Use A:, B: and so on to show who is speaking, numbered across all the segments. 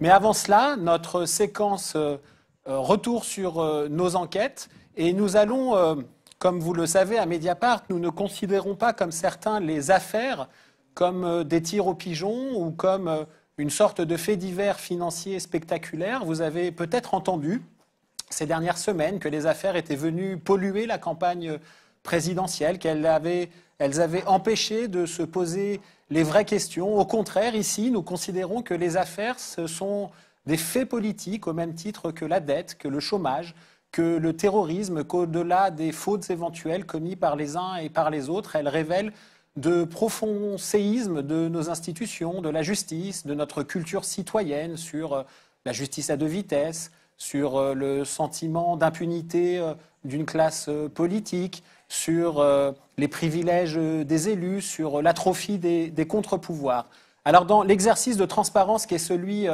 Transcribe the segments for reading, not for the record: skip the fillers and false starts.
A: Mais avant cela, notre séquence retour sur nos enquêtes. Et nous allons, comme vous le savez, à Mediapart, nous ne considérons pas comme certains les affaires comme des tirs aux pigeons ou comme une sorte de fait divers financier spectaculaire. Vous avez peut-être entendu ces dernières semaines que les affaires étaient venues polluer la campagne présidentielle, elles avaient empêché de se poser les vraies questions. Au contraire, ici, nous considérons que les affaires, ce sont des faits politiques au même titre que la dette, que le chômage, que le terrorisme, qu'au-delà des fautes éventuelles commises par les uns et par les autres, elles révèlent de profonds séismes de nos institutions, de la justice, de notre culture citoyenne sur la justice à deux vitesses, sur le sentiment d'impunité d'une classe politique, sur les privilèges des élus, sur l'atrophie des contre-pouvoirs. Alors dans l'exercice de transparence qui est celui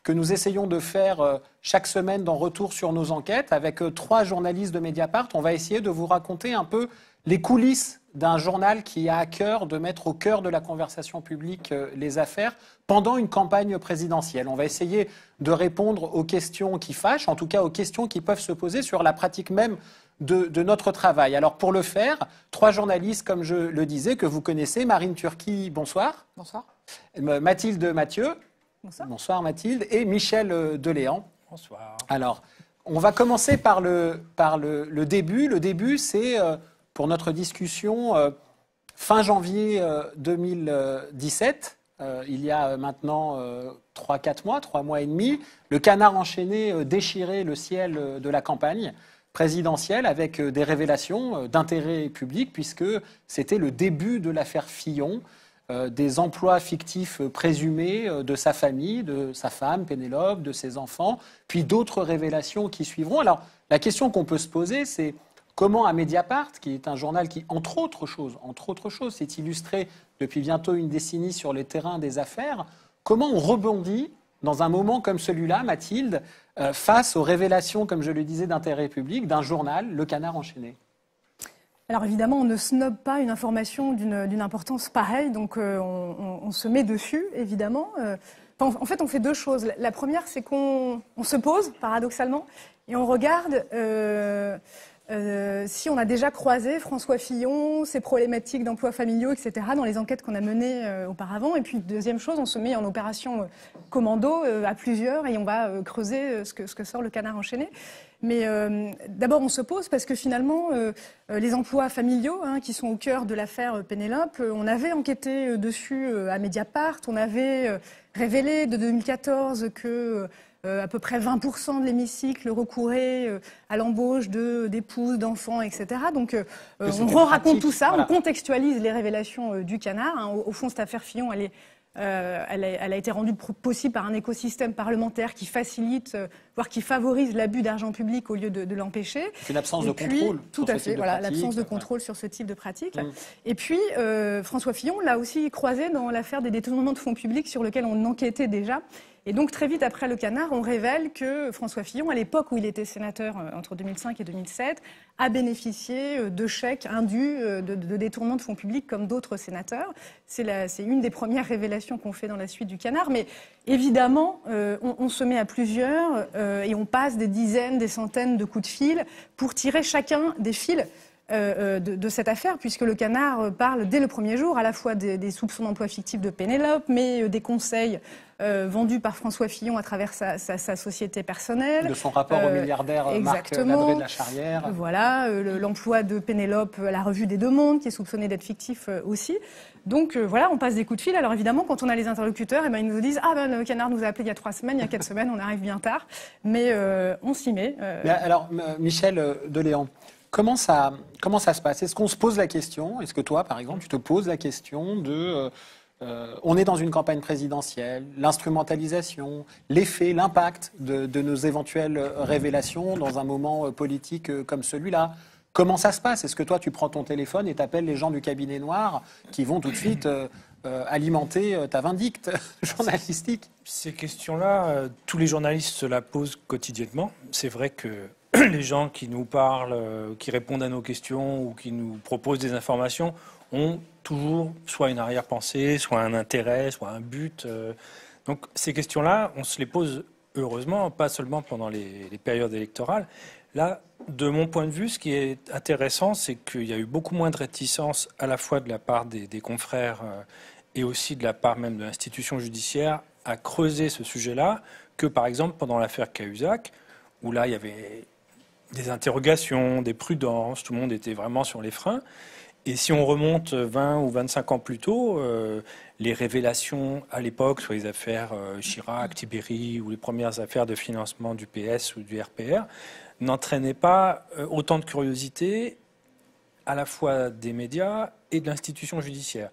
A: que nous essayons de faire chaque semaine dans Retour sur nos enquêtes, avec 3 journalistes de Mediapart, on va essayer de vous raconter un peu les coulisses d'un journal qui a à cœur de mettre au cœur de la conversation publique les affaires pendant une campagne présidentielle. On va essayer de répondre aux questions qui fâchent, en tout cas aux questions qui peuvent se poser sur la pratique même de notre travail. Alors pour le faire, 3 journalistes, comme je le disais, que vous connaissez. Marine Turki, bonsoir.
B: Bonsoir.
A: Mathilde Mathieu.
B: Bonsoir.
A: Bonsoir Mathilde. Et Michel Deléan.
C: Bonsoir.
A: Alors, on va commencer par le début. Le début, c'est pour notre discussion fin janvier 2017. Il y a maintenant 3 mois et demi. Le canard enchaîné déchirait le ciel de la campagne présidentielle avec des révélations d'intérêt public, puisque c'était le début de l'affaire Fillon, des emplois fictifs présumés de sa famille, de sa femme Pénélope, de ses enfants, puis d'autres révélations qui suivront. Alors, la question qu'on peut se poser, c'est comment à Mediapart, qui est un journal qui, entre autres choses, s'est illustré depuis bientôt une décennie sur les terrains des affaires, comment on rebondit dans un moment comme celui-là, Mathilde, face aux révélations, comme je le disais, d'intérêt public d'un journal, Le Canard enchaîné?
B: Alors évidemment, on ne snobe pas une information d'une importance pareille, donc on se met dessus, évidemment. En fait, on fait 2 choses. La première, c'est qu'on se pose, paradoxalement, et on regarde si on a déjà croisé François Fillon, ses problématiques d'emplois familiaux, etc., dans les enquêtes qu'on a menées auparavant. Et puis, deuxième chose, on se met en opération commando à plusieurs et on va creuser ce que sort Le Canard enchaîné. Mais d'abord, on se pose parce que finalement, les emplois familiaux, qui sont au cœur de l'affaire Pénélope, on avait enquêté dessus à Mediapart, on avait révélé de 2014 que à peu près 20% de l'hémicycle recouraient à l'embauche d'épouses, d'enfants, etc. Donc on raconte tout ça, voilà. On contextualise les révélations du Canard. Au fond, cette affaire Fillon, elle a été rendue possible par un écosystème parlementaire qui facilite, voire qui favorise l'abus d'argent public au lieu de l'empêcher.
A: C'est l'absence de contrôle.
B: Tout à fait, voilà, l'absence de contrôle sur ce type de pratique. Et puis, François Fillon l'a aussi croisé dans l'affaire des détournements de fonds publics sur lequel on enquêtait déjà. Et donc, très vite après Le Canard, on révèle que François Fillon, à l'époque où il était sénateur entre 2005 et 2007, a bénéficié de chèques indus de détournement de fonds publics comme d'autres sénateurs. C'est une des premières révélations qu'on fait dans la suite du Canard. Mais évidemment, on se met à plusieurs et on passe des dizaines, des centaines de coups de fil pour tirer chacun des fils de cette affaire, puisque Le Canard parle dès le premier jour à la fois des soupçons d'emploi fictif de Pénélope, mais des conseils vendus par François Fillon à travers sa société personnelle.
A: De son rapport au milliardaire Marc Ladré de la Charrière.
B: Voilà, l'emploi de Pénélope à la revue des Deux Mondes, qui est soupçonné d'être fictif aussi. Donc voilà, on passe des coups de fil. Alors évidemment, quand on a les interlocuteurs, ils nous disent « Ah Le Canard nous a appelé il y a 3 semaines, il y a 4 semaines, on arrive bien tard. » Mais on s'y met.
A: Mais alors, Michel Deléan, comment ça se passe? Est-ce qu'on se pose la question? Est-ce que toi, par exemple, tu te poses la question de... on est dans une campagne présidentielle, l'instrumentalisation, l'effet, l'impact de nos éventuelles révélations dans un moment politique comme celui-là. Comment ça se passe? Est-ce que toi, tu prends ton téléphone et t'appelles les gens du cabinet noir qui vont tout de suite alimenter ta vindicte journalistique?
C: Ces questions-là, tous les journalistes se la posent quotidiennement. C'est vrai que les gens qui nous parlent, qui répondent à nos questions ou qui nous proposent des informations ont toujours soit une arrière-pensée, soit un intérêt, soit un but Donc ces questions-là, on se les pose heureusement, pas seulement pendant les périodes électorales. Là, de mon point de vue, ce qui est intéressant, c'est qu'il y a eu beaucoup moins de réticence à la fois de la part des confrères et aussi de la part même de l'institution judiciaire à creuser ce sujet-là que, par exemple, pendant l'affaire Cahuzac, où là, il y avait des interrogations, des prudences, tout le monde était vraiment sur les freins. Et si on remonte 20 ou 25 ans plus tôt, les révélations à l'époque sur les affaires Chirac, Tibéri ou les premières affaires de financement du PS ou du RPR n'entraînaient pas autant de curiosité à la fois des médias et de l'institution judiciaire.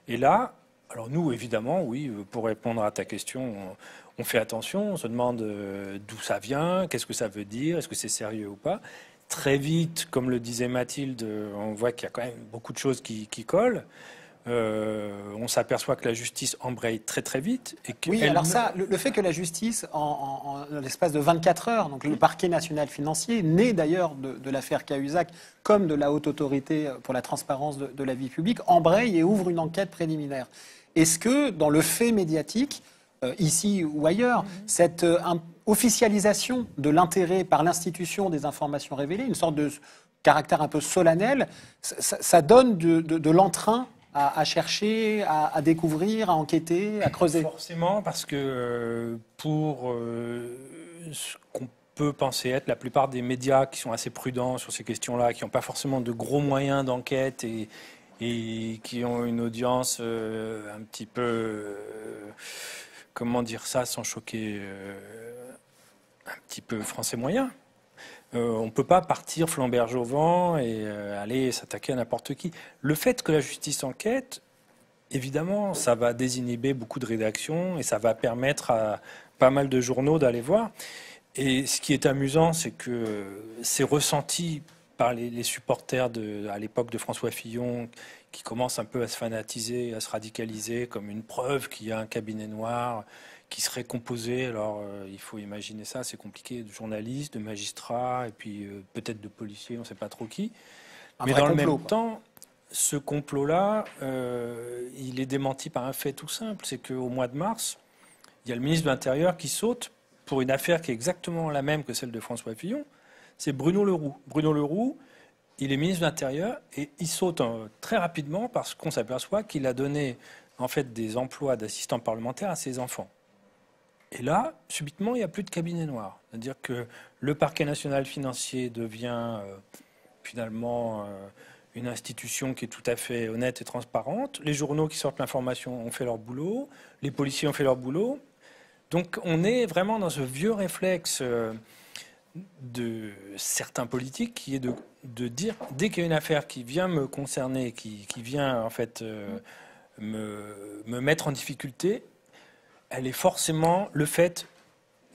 C: Et là, alors nous, évidemment, oui, pour répondre à ta question, on fait attention, on se demande d'où ça vient, qu'est-ce que ça veut dire, est-ce que c'est sérieux ou pas. Très vite, comme le disait Mathilde, on voit qu'il y a quand même beaucoup de choses qui collent. On s'aperçoit que la justice embraye très très vite. Et
A: oui, alors ça, le fait que la justice, en l'espace de 24 heures, donc le parquet national financier, né d'ailleurs de l'affaire Cahuzac, comme de la haute autorité pour la transparence de la vie publique, embraye et ouvre une enquête préliminaire. Est-ce que dans le fait médiatique, ici ou ailleurs, cette officialisation de l'intérêt par l'institution des informations révélées, une sorte de caractère un peu solennel, ça donne de l'entrain à chercher, à découvrir, à enquêter, à creuser?
C: Forcément, parce que pour ce qu'on peut penser être la plupart des médias qui sont assez prudents sur ces questions-là, qui n'ont pas forcément de gros moyens d'enquête et qui ont une audience un petit peu, comment dire ça sans choquer, un petit peu français moyen. On ne peut pas partir flamberge au vent et aller s'attaquer à n'importe qui. Le fait que la justice enquête, évidemment, ça va désinhiber beaucoup de rédactions et ça va permettre à pas mal de journaux d'aller voir. Et ce qui est amusant, c'est que c'est ressenti par les supporters à l'époque de François Fillon, qui commencent un peu à se fanatiser, à se radicaliser, comme une preuve qu'il y a un cabinet noir qui serait composé, alors il faut imaginer ça, c'est compliqué, de journalistes, de magistrats, et puis peut-être de policiers, on ne sait pas trop qui. Mais dans le même temps, ce complot-là, il est démenti par un fait tout simple, c'est qu'au mois de mars, il y a le ministre de l'Intérieur qui saute pour une affaire qui est exactement la même que celle de François Fillon, c'est Bruno Le Roux. Bruno Le Roux, il est ministre de l'Intérieur et il saute très rapidement parce qu'on s'aperçoit qu'il a donné en fait des emplois d'assistant parlementaire à ses enfants. Et là, subitement, il n'y a plus de cabinet noir. C'est-à-dire que le parquet national financier devient finalement une institution qui est tout à fait honnête et transparente. Les journaux qui sortent l'information ont fait leur boulot. Les policiers ont fait leur boulot. Donc on est vraiment dans ce vieux réflexe de certains politiques qui est de dire, dès qu'il y a une affaire qui vient me concerner, qui vient en fait me mettre en difficulté, elle est forcément le fait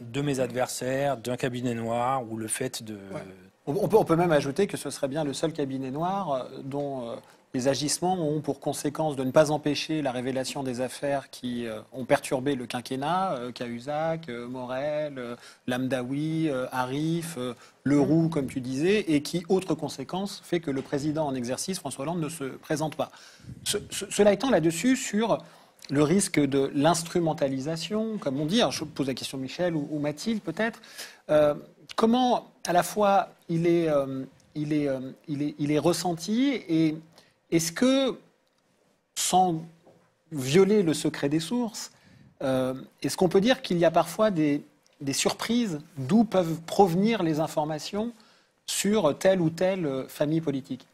C: de mes adversaires, d'un cabinet noir ou le fait de...
A: Ouais. On peut même ajouter que ce serait bien le seul cabinet noir dont les agissements ont pour conséquence de ne pas empêcher la révélation des affaires qui ont perturbé le quinquennat, Cahuzac, Morel, Lamdaoui, Arif, Le Roux, comme tu disais, et qui, autre conséquence, fait que le président en exercice, François Hollande, ne se présente pas. Cela étant, là-dessus, sur le risque de l'instrumentalisation, comme on dit, alors je pose la question Michel ou Mathilde peut-être, comment à la fois il est ressenti et est-ce que, sans violer le secret des sources, est-ce qu'on peut dire qu'il y a parfois des surprises d'où peuvent provenir les informations sur telle ou telle famille politique?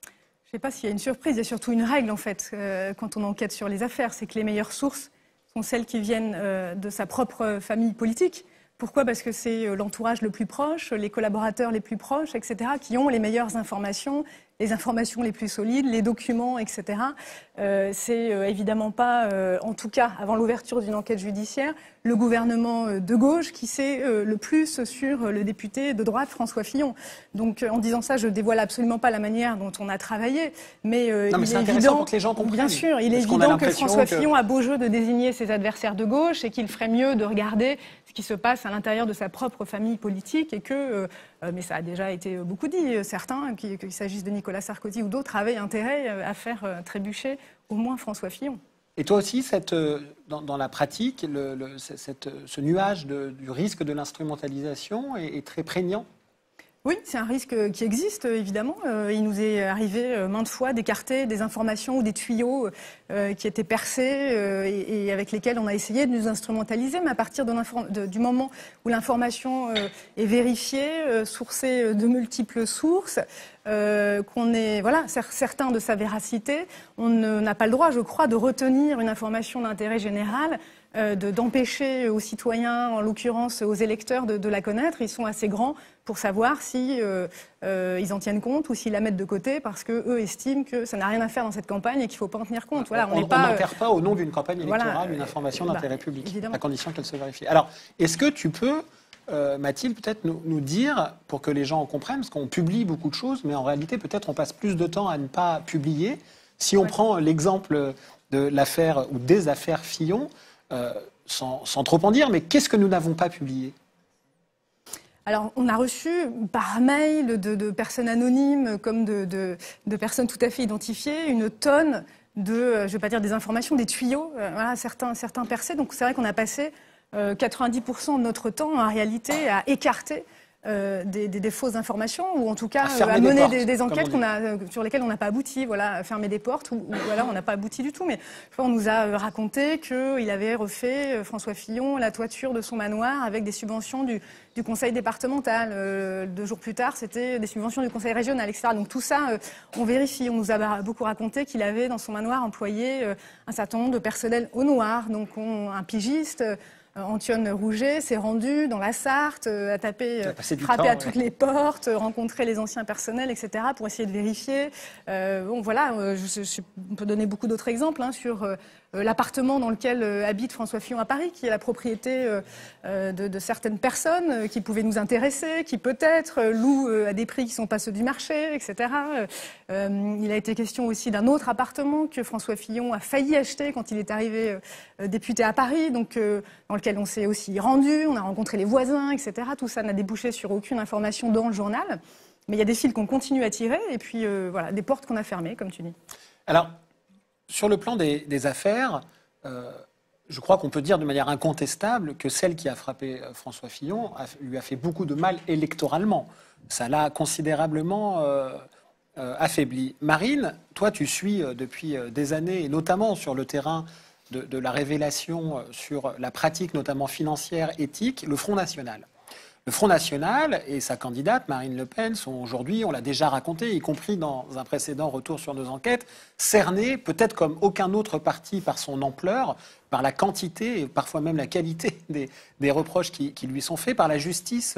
B: Je ne sais pas s'il y a une surprise, il y a surtout une règle en fait quand on enquête sur les affaires, c'est que les meilleures sources sont celles qui viennent de sa propre famille politique. Pourquoi ? Parce que c'est l'entourage le plus proche, les collaborateurs les plus proches, etc., qui ont les meilleures informations, les informations les plus solides, les documents, etc. C'est évidemment pas, en tout cas avant l'ouverture d'une enquête judiciaire, le gouvernement de gauche qui sait le plus sur le député de droite François Fillon. Donc en disant ça, je dévoile absolument pas la manière dont on a travaillé, mais
A: non, mais
B: il est
A: évident pour que les gens comprennent.
B: Bien sûr, il est évident que François Fillon a beau jeu de désigner ses adversaires de gauche et qu'il ferait mieux de regarder ce qui se passe à l'intérieur de sa propre famille politique et que, mais ça a déjà été beaucoup dit, certains, qu'il s'agisse de Nicolas Sarkozy ou d'autres, avaient intérêt à faire trébucher au moins François Fillon.
A: Et toi aussi, dans la pratique, ce nuage du risque de l'instrumentalisation est très prégnant?
B: Oui, c'est un risque qui existe, évidemment. Il nous est arrivé maintes fois d'écarter des informations ou des tuyaux qui étaient percés et avec lesquels on a essayé de nous instrumentaliser. Mais à partir du moment où l'information est vérifiée, sourcée de multiples sources, qu'on est certain de sa véracité, on n'a pas le droit, je crois, de retenir une information d'intérêt général, d'empêcher aux citoyens, en l'occurrence aux électeurs, de la connaître. Ils sont assez grands pour savoir si ils en tiennent compte ou s'ils la mettent de côté parce qu'eux estiment que ça n'a rien à faire dans cette campagne et qu'il ne faut pas en tenir compte.
A: Voilà, on n'enterre pas au nom d'une campagne électorale une information d'intérêt public, évidemment, à condition qu'elle se vérifie. Alors, est-ce que tu peux, Mathilde, peut-être nous dire, pour que les gens comprennent, parce qu'on publie beaucoup de choses, mais en réalité, peut-être on passe plus de temps à ne pas publier. Si on prend l'exemple de l'affaire ou des affaires Fillon, sans trop en dire, mais qu'est-ce que nous n'avons pas publié ?
B: Alors, on a reçu par mail de personnes anonymes comme de personnes tout à fait identifiées une tonne de, je ne vais pas dire des informations, des tuyaux, certains percés. Donc, c'est vrai qu'on a passé 90% de notre temps, en réalité, à écarter des fausses informations ou en tout cas à mener des enquêtes sur lesquelles on n'a pas abouti, fermer des portes ou alors on n'a pas abouti du tout. Mais on nous a raconté qu'il avait refait, François Fillon, la toiture de son manoir avec des subventions du conseil départemental. 2 jours plus tard, c'était des subventions du conseil régional, etc. Donc tout ça, on vérifie. On nous a beaucoup raconté qu'il avait dans son manoir employé un certain nombre de personnel au noir, donc un pigiste. Antoine Rouget s'est rendu dans la Sarthe, a frappé à toutes les portes, rencontré les anciens personnels, etc., pour essayer de vérifier. On peut donner beaucoup d'autres exemples sur l'appartement dans lequel habite François Fillon à Paris, qui est la propriété de certaines personnes qui pouvaient nous intéresser, qui peut-être louent à des prix qui ne sont pas ceux du marché, etc. Il a été question aussi d'un autre appartement que François Fillon a failli acheter quand il est arrivé député à Paris, donc dans lequel on s'est aussi rendu, on a rencontré les voisins, etc. Tout ça n'a débouché sur aucune information dans le journal. Mais il y a des fils qu'on continue à tirer et puis des portes qu'on a fermées, comme tu dis.
A: Alors, sur le plan des affaires, je crois qu'on peut dire de manière incontestable que celle qui a frappé François Fillon lui a fait beaucoup de mal électoralement. Ça l'a considérablement affaibli. Marine, toi tu suis depuis des années, et notamment sur le terrain de la révélation sur la pratique notamment financière, éthique, le Front National. Le Front National et sa candidate, Marine Le Pen, sont aujourd'hui, on l'a déjà raconté, y compris dans un précédent retour sur nos enquêtes, cernés, peut-être comme aucun autre parti par son ampleur, par la quantité et parfois même la qualité des reproches qui lui sont faits par la justice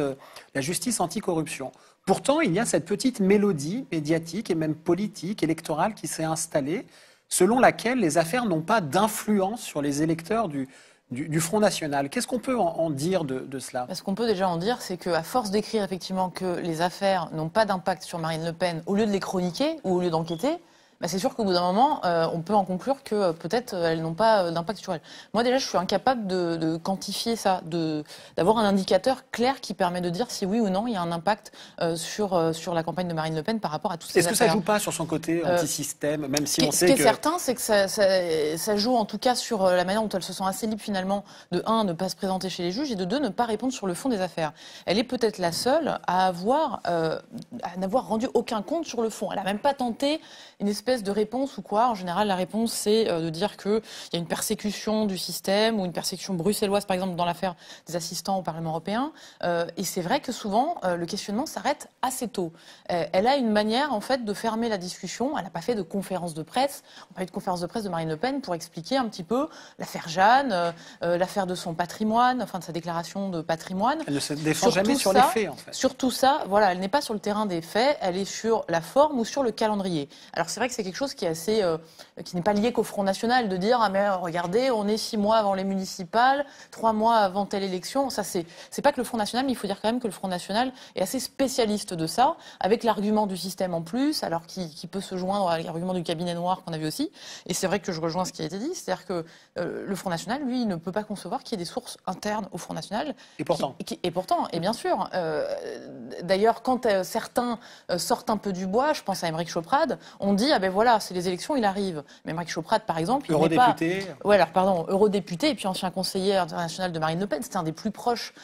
A: anticorruption. Pourtant, il y a cette petite mélodie médiatique et même politique, électorale qui s'est installée, selon laquelle les affaires n'ont pas d'influence sur les électeurs du Front National. Qu'est-ce qu'on peut en dire de cela ?
D: Ce qu'on peut déjà en dire, c'est qu'à force d'écrire effectivement que les affaires n'ont pas d'impact sur Marine Le Pen, au lieu de les chroniquer ou au lieu d'enquêter, c'est sûr qu'au bout d'un moment, on peut en conclure que peut-être elles n'ont pas d'impact sur elle. Moi déjà, je suis incapable de quantifier ça, d'avoir un indicateur clair qui permet de dire si oui ou non il y a un impact sur la campagne de Marine Le Pen par rapport à toutes ces affaires.
A: Est-ce que ça joue pas sur son côté anti-système, même si on sait
D: que... Ce qui est certain, c'est que ça joue en tout cas sur la manière dont elle se sent assez libre finalement de 1, ne pas se présenter chez les juges et de 2, ne pas répondre sur le fond des affaires. Elle est peut-être la seule à n'avoir rendu aucun compte sur le fond. Elle n'a même pas tenté une espèce de réponse ou quoi. En général, la réponse, c'est de dire qu'il y a une persécution du système ou une persécution bruxelloise, par exemple, dans l'affaire des assistants au Parlement européen. Et c'est vrai que souvent, le questionnement s'arrête assez tôt. Elle a une manière, en fait, de fermer la discussion. Elle n'a pas fait de conférence de presse. On parlait de conférence de presse de Marine Le Pen pour expliquer un petit peu l'affaire Jeanne, l'affaire de son patrimoine, enfin de sa déclaration de patrimoine.
A: Elle ne se défend jamais sur les faits, en fait.
D: Sur tout ça, voilà, elle n'est pas sur le terrain des faits, elle est sur la forme ou sur le calendrier. Alors c'est vrai que c'est quelque chose qui est assez, qui n'est pas lié qu'au Front National, de dire ah mais regardez, on est 6 mois avant les municipales, 3 mois avant telle élection. Ça c'est pas que le Front National, mais il faut dire quand même que le Front National est assez spécialiste de ça, avec l'argument du système en plus, alors qui peut se joindre à l'argument du cabinet noir qu'on a vu aussi. Et c'est vrai que je rejoins ce qui a été dit, c'est-à-dire que le Front National, lui, il ne peut pas concevoir qu'il y ait des sources internes au Front National.
A: Et pourtant.
D: Et bien sûr. D'ailleurs, quand certains sortent un peu du bois, je pense à Aymeric Choprade, on dit ah ben voilà, c'est les élections, il arrive. Mais Aymeric Choprade, par exemple, il n'est pas...
A: Eurodéputé.
D: Ouais, alors pardon, eurodéputé et puis ancien conseiller international de Marine Le Pen. C'était un des plus proches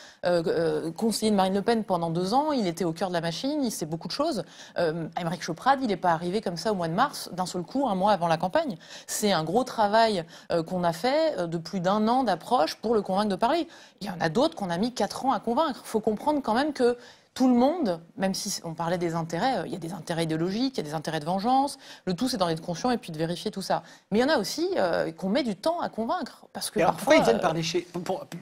D: conseillers de Marine Le Pen pendant 2 ans. Il était au cœur de la machine, il sait beaucoup de choses. Aymeric Choprade, il n'est pas arrivé comme ça au mois de mars, d'un seul coup, un mois avant la campagne. C'est un gros travail qu'on a fait de plus d'1 an d'approche pour le convaincre de parler. Il y en a d'autres qu'on a mis 4 ans à convaincre. Il faut comprendre quand même que tout le monde, même si on parlait des intérêts, il y a des intérêts idéologiques, il y a des intérêts de vengeance. Le tout, c'est d'en être conscient et puis de vérifier tout ça. Mais il y en a aussi qu'on met du temps à convaincre. Parce que
A: alors,
D: parfois,
A: pourquoi ils viennent parler chez...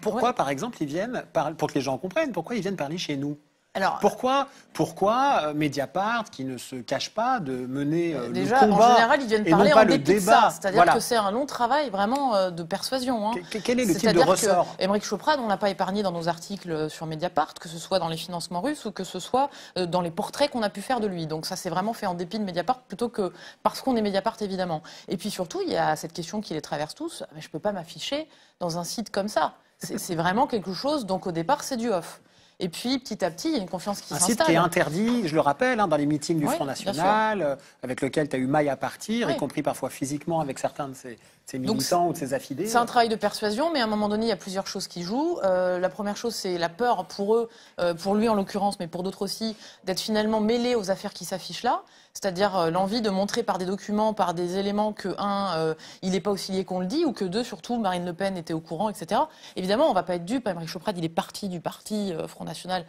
A: Pourquoi,
D: ouais.
A: par exemple, ils viennent, pour que les gens comprennent, pourquoi ils viennent parler chez nous?
D: Alors,
A: Pourquoi Mediapart, qui ne se cache pas de mener
D: déjà,
A: le combat,
D: en général, ils viennent
A: et non
D: parler
A: pas
D: en
A: le
D: dépit de
A: débat.
D: ça. C'est-à-dire
A: Voilà.
D: que c'est un long travail vraiment de persuasion. Hein.
A: Quel est le type de
D: C'est-à-dire
A: ressort?
D: que Aymeric Choprade, on l'a pas épargné dans nos articles sur Mediapart, que ce soit dans les financements russes ou que ce soit dans les portraits qu'on a pu faire de lui. Donc ça, c'est vraiment fait en dépit de Mediapart plutôt que parce qu'on est Mediapart, évidemment. Et puis surtout, il y a cette question qui les traverse tous. Mais je peux pas m'afficher dans un site comme ça. C'est vraiment quelque chose. Donc au départ, c'est du off. Et puis, petit à petit, il y a une confiance qui s'installe.
A: Un site qui est interdit, je le rappelle, dans les meetings du
D: Oui,
A: Front
D: bien
A: National, avec lequel tu as eu maille à partir,
D: Oui.
A: y compris parfois physiquement avec certains de ses militants ou de ses affidés.
D: C'est un travail de persuasion, mais à un moment donné, il y a plusieurs choses qui jouent. La première chose, c'est la peur pour eux, pour lui en l'occurrence, mais pour d'autres aussi, d'être finalement mêlés aux affaires qui s'affichent là. C'est-à-dire l'envie de montrer par des documents, par des éléments que, il n'est pas aussi lié qu'on le dit, ou que 2, surtout, Marine Le Pen était au courant, etc. Évidemment, on ne va pas être dupe. Aymeric Choprade, il est parti du parti Front National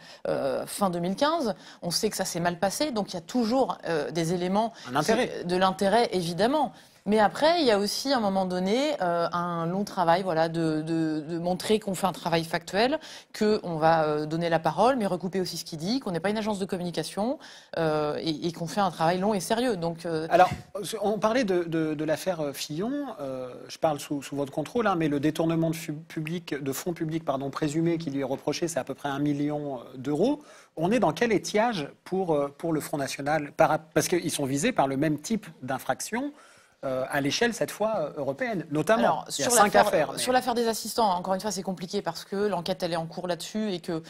D: fin 2015. On sait que ça s'est mal passé, donc il y a toujours des éléments de l'intérêt, évidemment. Mais après, il y a aussi, à un moment donné, un long travail, voilà, de montrer qu'on fait un travail factuel, qu'on va donner la parole, mais recouper aussi ce qu'il dit, qu'on n'est pas une agence de communication et qu'on fait un travail long et sérieux. Donc,
A: Alors, on parlait de l'affaire Fillon. Je parle sous votre contrôle, hein, mais le détournement de fonds publics présumé qui lui est reproché, c'est à peu près 1 million d'euros. On est dans quel étiage pour le Front National? Parce qu'ils sont visés par le même type d'infraction. À l'échelle, cette fois, européenne, notamment.
D: Alors,
A: il y a 5 affaires.
D: Sur l'affaire des assistants, encore une fois, c'est compliqué parce que l'enquête, elle est en cours là-dessus et que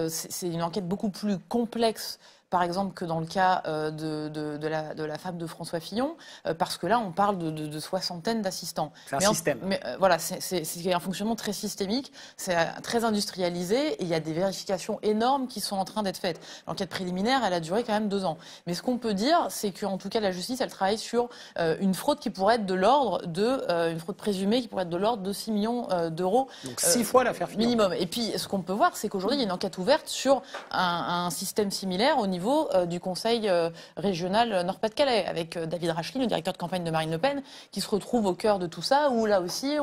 D: c'est une enquête beaucoup plus complexe, par exemple, que dans le cas de la femme de François Fillon, parce que là, on parle de soixantaines d'assistants.
A: C'est un système.
D: Voilà, c'est un fonctionnement très systémique, c'est très industrialisé, et il y a des vérifications énormes qui sont en train d'être faites. L'enquête préliminaire, elle a duré quand même 2 ans. Mais ce qu'on peut dire, c'est qu'en tout cas, la justice, elle travaille sur une fraude qui pourrait être de l'ordre une fraude présumée qui pourrait être de l'ordre de 6 millions d'euros.
A: Donc 6 fois l'affaire Fillon.
D: Minimum. Et puis, ce qu'on peut voir, c'est qu'aujourd'hui, il y a une enquête ouverte sur un système similaire au niveau du Conseil régional Nord-Pas-de-Calais, avec David Rachely, le directeur de campagne de Marine Le Pen, qui se retrouve au cœur de tout ça, où là aussi,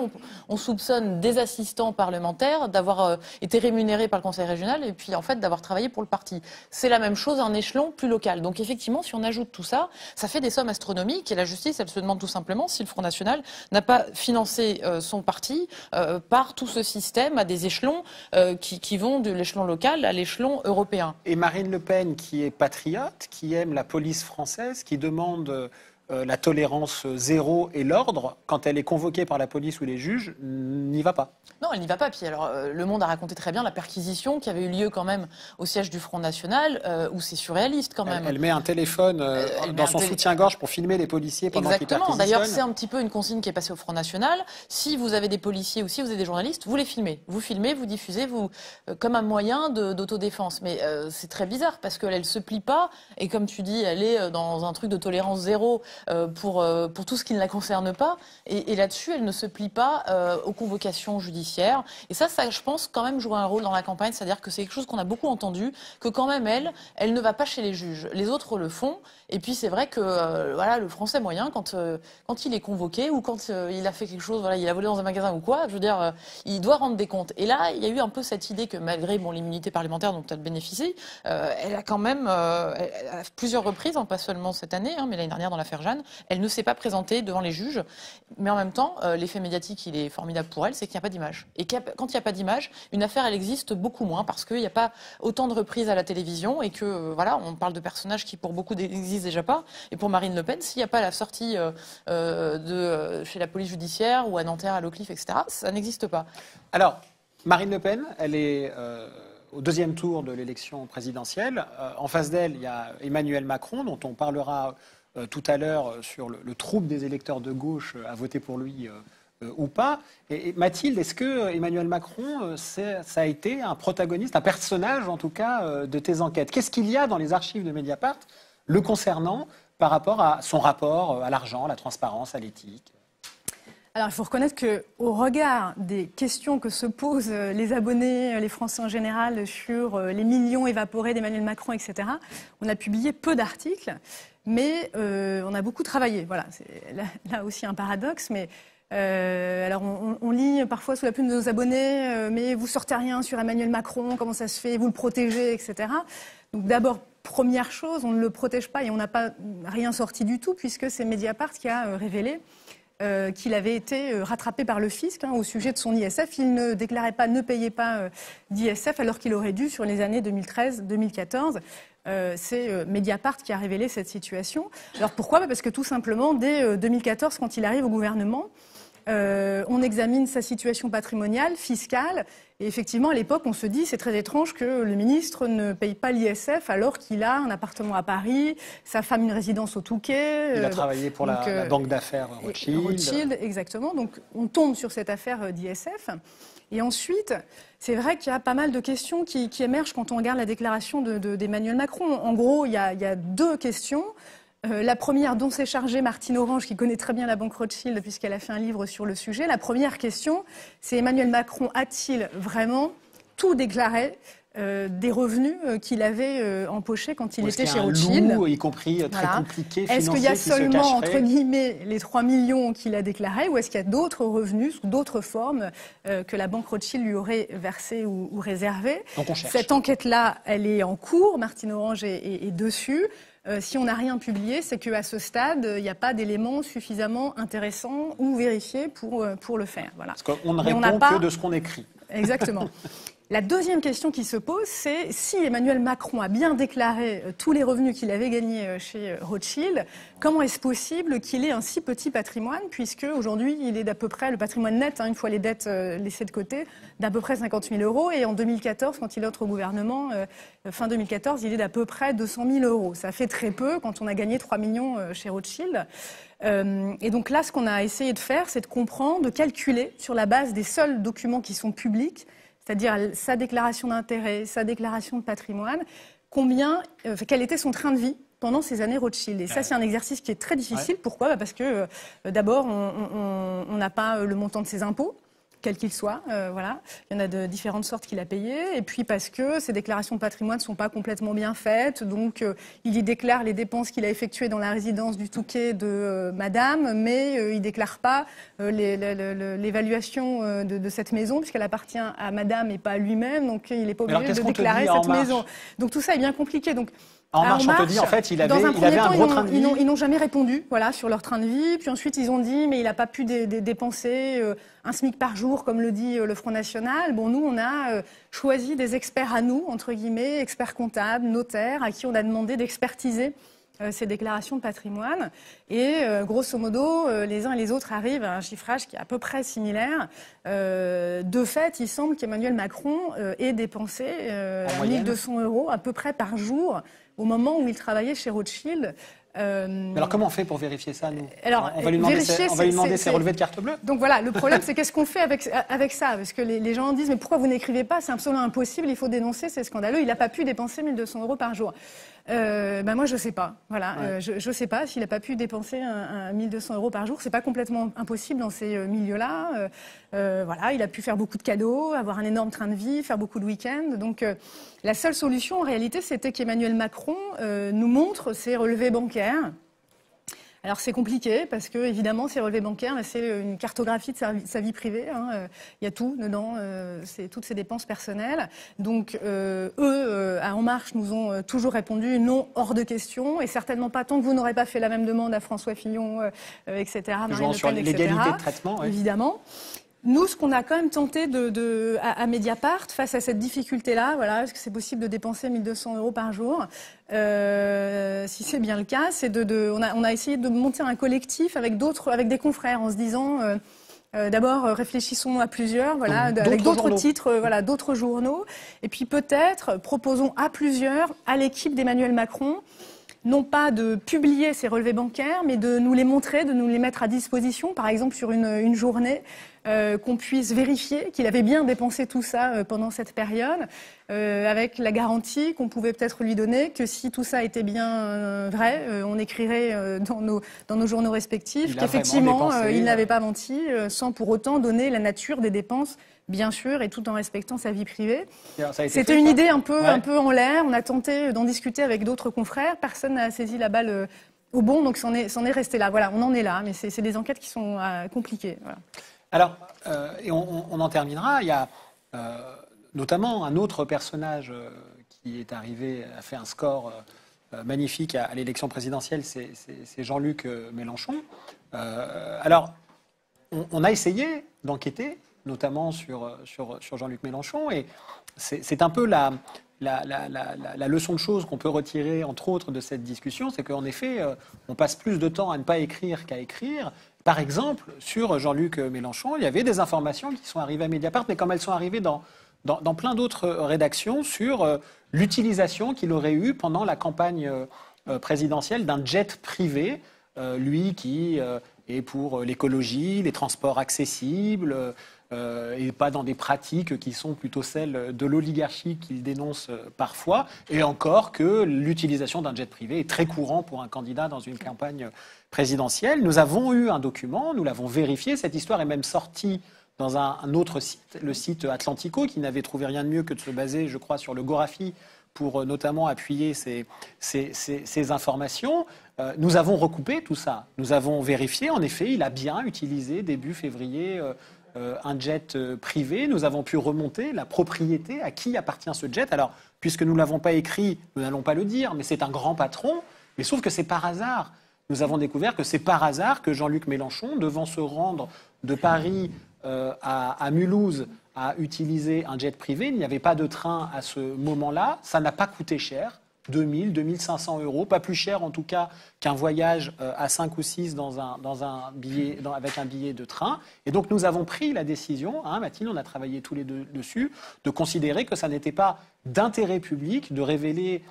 D: on soupçonne des assistants parlementaires d'avoir été rémunérés par le Conseil régional et puis en fait d'avoir travaillé pour le parti. C'est la même chose à un échelon plus local. Donc effectivement, si on ajoute tout ça, ça fait des sommes astronomiques et la justice, elle se demande tout simplement si le Front National n'a pas financé son parti par tout ce système à des échelons qui vont de l'échelon local à l'échelon européen.
A: Et Marine Le Pen, qui est patriote, qui aime la police française, qui demande la tolérance zéro et l'ordre, quand elle est convoquée par la police ou les juges, n'y va pas.
D: Non, elle n'y va pas. Puis alors, Le Monde a raconté très bien la perquisition qui avait eu lieu quand même au siège du Front National, où c'est surréaliste quand même.
A: Elle met un téléphone dans son soutien-gorge pour filmer les policiers pendant qu'ils perquisitionnent.
D: D'ailleurs, c'est un petit peu une consigne qui est passée au Front National. Si vous avez des policiers ou si vous avez des journalistes, vous les filmez. Vous filmez, vous diffusez, comme un moyen d'autodéfense. Mais c'est très bizarre parce qu'elle ne se plie pas. Et comme tu dis, elle est dans un truc de tolérance zéro pour tout ce qui ne la concerne pas. Et là-dessus, elle ne se plie pas aux convocations judiciaires. Et ça, je pense, quand même joue un rôle dans la campagne. C'est-à-dire que c'est quelque chose qu'on a beaucoup entendu, que quand même, elle ne va pas chez les juges. Les autres le font. Et puis, c'est vrai que voilà, le Français moyen, quand il est convoqué ou quand il a fait quelque chose, voilà, il a volé dans un magasin ou quoi, je veux dire, il doit rendre des comptes. Et là, il y a eu un peu cette idée que malgré l'immunité parlementaire dont elle bénéficie, elle a quand même, à plusieurs reprises, pas seulement cette année, mais l'année dernière dans l'affaire Jeanne, elle ne s'est pas présentée devant les juges. Mais en même temps, l'effet médiatique, il est formidable pour elle, c'est qu'il n'y a pas d'image. Et quand il n'y a pas d'image, une affaire, elle existe beaucoup moins parce qu'il n'y a pas autant de reprises à la télévision et que, voilà, on parle de personnages qui, pour beaucoup, n'existent déjà pas. Et pour Marine Le Pen, s'il n'y a pas la sortie chez la police judiciaire ou à Nanterre, à Lecliffe, etc., ça n'existe pas.
A: Alors, Marine Le Pen, elle est au 2e tour de l'élection présidentielle. En face d'elle, il y a Emmanuel Macron, dont on parlera tout à l'heure sur le trouble des électeurs de gauche à voter pour lui ou pas. Et Mathilde, est-ce que Emmanuel Macron, ça a été un protagoniste, un personnage en tout cas, de tes enquêtes? Qu'est-ce qu'il y a dans les archives de Mediapart le concernant par rapport à son rapport à l'argent, à la transparence, à l'éthique?
B: Alors, il faut reconnaître qu'au regard des questions que se posent les abonnés, les Français en général, sur les millions évaporés d'Emmanuel Macron, etc., on a publié peu d'articles, mais on a beaucoup travaillé. Voilà, c'est là aussi un paradoxe, mais alors on lit parfois sous la plume de nos abonnés, mais vous sortez rien sur Emmanuel Macron, comment ça se fait, vous le protégez, etc. Donc d'abord, première chose, on ne le protège pas et on n'a pas rien sorti du tout, puisque c'est Mediapart qui a révélé qu'il avait été rattrapé par le fisc au sujet de son ISF. Il ne déclarait pas, ne payait pas d'ISF alors qu'il aurait dû sur les années 2013-2014. C'est Mediapart qui a révélé cette situation. Alors pourquoi? Parce que tout simplement, dès 2014, quand il arrive au gouvernement, on examine sa situation patrimoniale, fiscale, et effectivement, à l'époque, on se dit, c'est très étrange que le ministre ne paye pas l'ISF alors qu'il a un appartement à Paris, sa femme une résidence au Touquet.
A: Il a travaillé pour la banque d'affaires Rothschild.
B: Rothschild, exactement. Donc, on tombe sur cette affaire d'ISF. Et ensuite, c'est vrai qu'il y a pas mal de questions qui émergent quand on regarde la déclaration d'Emmanuel Macron. En gros, il y a deux questions. La première dont s'est chargée Martine Orange, qui connaît très bien la banque Rothschild puisqu'elle a fait un livre sur le sujet. La première question, c'est Emmanuel Macron a-t-il vraiment tout déclaré des revenus qu'il avait empochés quand il était chez Rothschild?
A: Loup, y compris très compliqué, financier.
B: Est-ce qu'il y a seulement, entre guillemets, les 3 millions qu'il a déclarés, ou est-ce qu'il y a d'autres revenus, sous d'autres formes, que la banque Rothschild lui aurait versés ou réservés?
A: Donc on cherche.
B: Cette enquête-là, elle est en cours. Martine Orange est dessus. Si on n'a rien publié, c'est qu'à ce stade, il n'y a pas d'éléments suffisamment intéressants ou vérifiés pour le faire. Voilà.
A: Parce qu'on ne répond que de ce qu'on écrit.
B: Exactement. La deuxième question qui se pose, c'est si Emmanuel Macron a bien déclaré tous les revenus qu'il avait gagnés chez Rothschild, comment est-ce possible qu'il ait un si petit patrimoine, puisque aujourd'hui il est d'à peu près, le patrimoine net, une fois les dettes laissées de côté, d'à peu près 50 000 euros, et en 2014, quand il entre au gouvernement, fin 2014, il est d'à peu près 200 000 euros. Ça fait très peu quand on a gagné 3 millions chez Rothschild. Et donc là, ce qu'on a essayé de faire, c'est de comprendre, de calculer sur la base des seuls documents qui sont publics, c'est-à-dire sa déclaration d'intérêt, sa déclaration de patrimoine, quel était son train de vie pendant ces années Rothschild. Et ça, c'est un exercice qui est très difficile. Ouais. Pourquoi? Parce que d'abord, on n'a pas le montant de ses impôts, quel qu'il soit. Voilà. Il y en a de différentes sortes qu'il a payées. Et puis parce que ces déclarations de patrimoine ne sont pas complètement bien faites. Donc, il y déclare les dépenses qu'il a effectuées dans la résidence du Touquet de Madame, mais il ne déclare pas l'évaluation de cette maison, puisqu'elle appartient à Madame et pas à lui-même. Donc, il n'est pas obligé de déclarer cette maison. Donc, tout ça est bien compliqué. Donc,
A: En Marche, on te dit, en fait, il avait un gros train de vie.
B: Ils n'ont jamais répondu, sur leur train de vie. Puis ensuite, ils ont dit, mais il n'a pas pu dépenser un SMIC par jour, comme le dit le Front National. Bon, nous, on a choisi des experts à nous, entre guillemets, experts comptables, notaires, à qui on a demandé d'expertiser ces déclarations de patrimoine. Et grosso modo, les uns et les autres arrivent à un chiffrage qui est à peu près similaire. De fait, il semble qu'Emmanuel Macron ait dépensé 1 200 euros à peu près par jour au moment où il travaillait chez Rothschild.
A: Alors comment on fait pour vérifier ça, nous?
B: Alors,
A: on va lui demander ses relevés de carte bleue.
B: Donc voilà, le problème, c'est qu'est-ce qu'on fait avec ça? Parce que les gens disent, mais pourquoi vous n'écrivez pas? C'est absolument impossible, il faut dénoncer, c'est scandaleux. Il n'a pas pu dépenser 1 200 euros par jour. Moi, je ne sais pas. Voilà, ouais. Je ne sais pas s'il n'a pas pu dépenser 1 200 euros par jour. C'est pas complètement impossible dans ces milieux-là. Voilà, il a pu faire beaucoup de cadeaux, avoir un énorme train de vie, faire beaucoup de week-ends. Donc, la seule solution, en réalité, c'était qu'Emmanuel Macron nous montre ses relevés bancaires. Alors c'est compliqué parce que évidemment ces relevés bancaires, c'est une cartographie de sa vie privée. Il y a tout dedans, c'est toutes ses dépenses personnelles. Donc eux, à En Marche, nous ont toujours répondu non, hors de question, et certainement pas tant que vous n'aurez pas fait la même demande à François Fillon, etc.
A: Marine Le Pen, etc. L'égalité de traitement, oui.
B: Évidemment. Nous, ce qu'on a quand même tenté à Mediapart, face à cette difficulté-là, voilà, est-ce que c'est possible de dépenser 1 200 euros par jour? Si c'est bien le cas, c'est on a essayé de monter un collectif avec des confrères, en se disant, d'abord, réfléchissons à plusieurs, voilà, avec d'autres titres, voilà, d'autres journaux, et puis peut-être proposons à plusieurs, à l'équipe d'Emmanuel Macron, non pas de publier ces relevés bancaires, mais de nous les montrer, de nous les mettre à disposition, par exemple sur une journée, qu'on puisse vérifier qu'il avait bien dépensé tout ça pendant cette période, avec la garantie qu'on pouvait peut-être lui donner que si tout ça était bien vrai, on écrirait dans nos journaux respectifs qu'effectivement il n'avait pas menti, sans pour autant donner la nature des dépenses, bien sûr, et tout en respectant sa vie privée. C'était une idée un peu en l'air. On a tenté d'en discuter avec d'autres confrères. Personne n'a saisi la balle au bon, donc c'en est resté là. Voilà, on en est là, mais c'est des enquêtes qui sont compliquées. Voilà.
A: Alors, et on en terminera. Il y a notamment un autre personnage qui est arrivé, a fait un score magnifique à l'élection présidentielle, c'est Jean-Luc Mélenchon. Alors, on a essayé d'enquêter, notamment sur Jean-Luc Mélenchon, et c'est un peu la leçon de choses qu'on peut retirer, entre autres, de cette discussion, c'est qu'en effet, on passe plus de temps à ne pas écrire qu'à écrire. Par exemple, sur Jean-Luc Mélenchon, il y avait des informations qui sont arrivées à Mediapart, mais comme elles sont arrivées dans plein d'autres rédactions, sur l'utilisation qu'il aurait eue pendant la campagne présidentielle d'un jet privé, lui qui est pour l'écologie, les transports accessibles, et pas dans des pratiques qui sont plutôt celles de l'oligarchie qu'il dénonce parfois, et encore que l'utilisation d'un jet privé est très courant pour un candidat dans une campagne présidentielle. Nous avons eu un document, nous l'avons vérifié, cette histoire est même sortie dans un autre site, le site Atlantico, qui n'avait trouvé rien de mieux que de se baser, je crois, sur le Gorafi pour notamment appuyer ces informations. Nous avons recoupé tout ça. Nous avons vérifié, en effet, il a bien utilisé début février un jet privé. Nous avons pu remonter la propriété, à qui appartient ce jet. Alors, puisque nous ne l'avons pas écrit, nous n'allons pas le dire, mais c'est un grand patron. Mais sauf que c'est par hasard. Nous avons découvert que c'est par hasard que Jean-Luc Mélenchon, devant se rendre de Paris à Mulhouse, a utilisé un jet privé. Il n'y avait pas de train à ce moment-là. Ça n'a pas coûté cher. 2000, 2500 €, pas plus cher en tout cas qu'un voyage à 5 ou 6 avec un billet de train. Et donc nous avons pris la décision, Mathilde, on a travaillé tous les deux dessus, de considérer que ça n'était pas d'intérêt public de révéler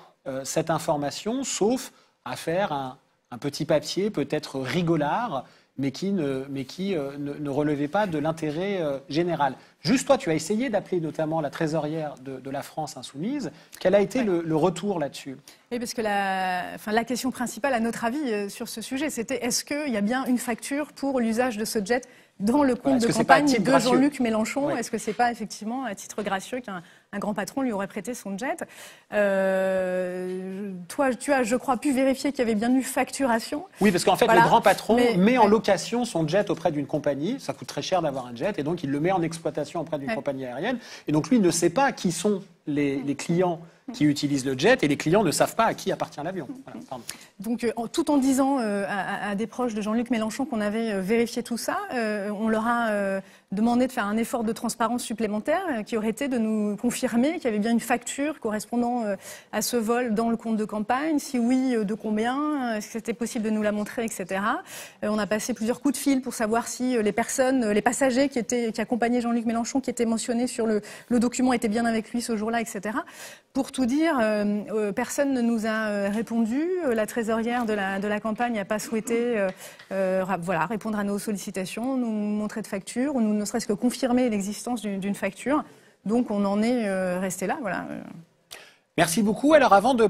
A: cette information, sauf à faire un petit papier peut-être rigolard, mais qui ne relevait pas de l'intérêt général. Juste toi, tu as essayé d'appeler notamment la trésorière de la France Insoumise. Quel a été le retour là-dessus ?
B: Oui, parce que la question principale, à notre avis, sur ce sujet, c'était est-ce qu'il y a bien une facture pour l'usage de ce jet dans le compte de campagne de Jean-Luc Mélenchon? Est-ce que c'est pas effectivement à titre gracieux qu'un grand patron lui aurait prêté son jet? Toi, tu as, je crois, pu vérifier qu'il y avait bien eu facturation.
A: Oui, parce qu'en fait, le grand patron met en location son jet auprès d'une compagnie. Ça coûte très cher d'avoir un jet, et donc il le met en exploitation auprès d'une compagnie aérienne. Et donc lui ne sait pas qui sont les clients qui utilisent le jet, et les clients ne savent pas à qui appartient l'avion. Voilà,
B: donc, tout en disant à des proches de Jean-Luc Mélenchon qu'on avait vérifié tout ça, on leur a demandé de faire un effort de transparence supplémentaire qui aurait été de nous confirmer qu'il y avait bien une facture correspondant à ce vol dans le compte de campagne. Si oui, de combien? Est-ce que c'était possible de nous la montrer, etc. On a passé plusieurs coups de fil pour savoir si les passagers qui accompagnaient Jean-Luc Mélenchon, qui étaient mentionnés sur le document, étaient bien avec lui ce jour-là, etc. Pour tout dire, personne ne nous a répondu. La trésorière de la campagne n'a pas souhaité répondre à nos sollicitations, nous montrer de facture, ou ne serait-ce que confirmer l'existence d'une facture. Donc on en est resté là. Voilà.
A: Merci beaucoup. Alors avant de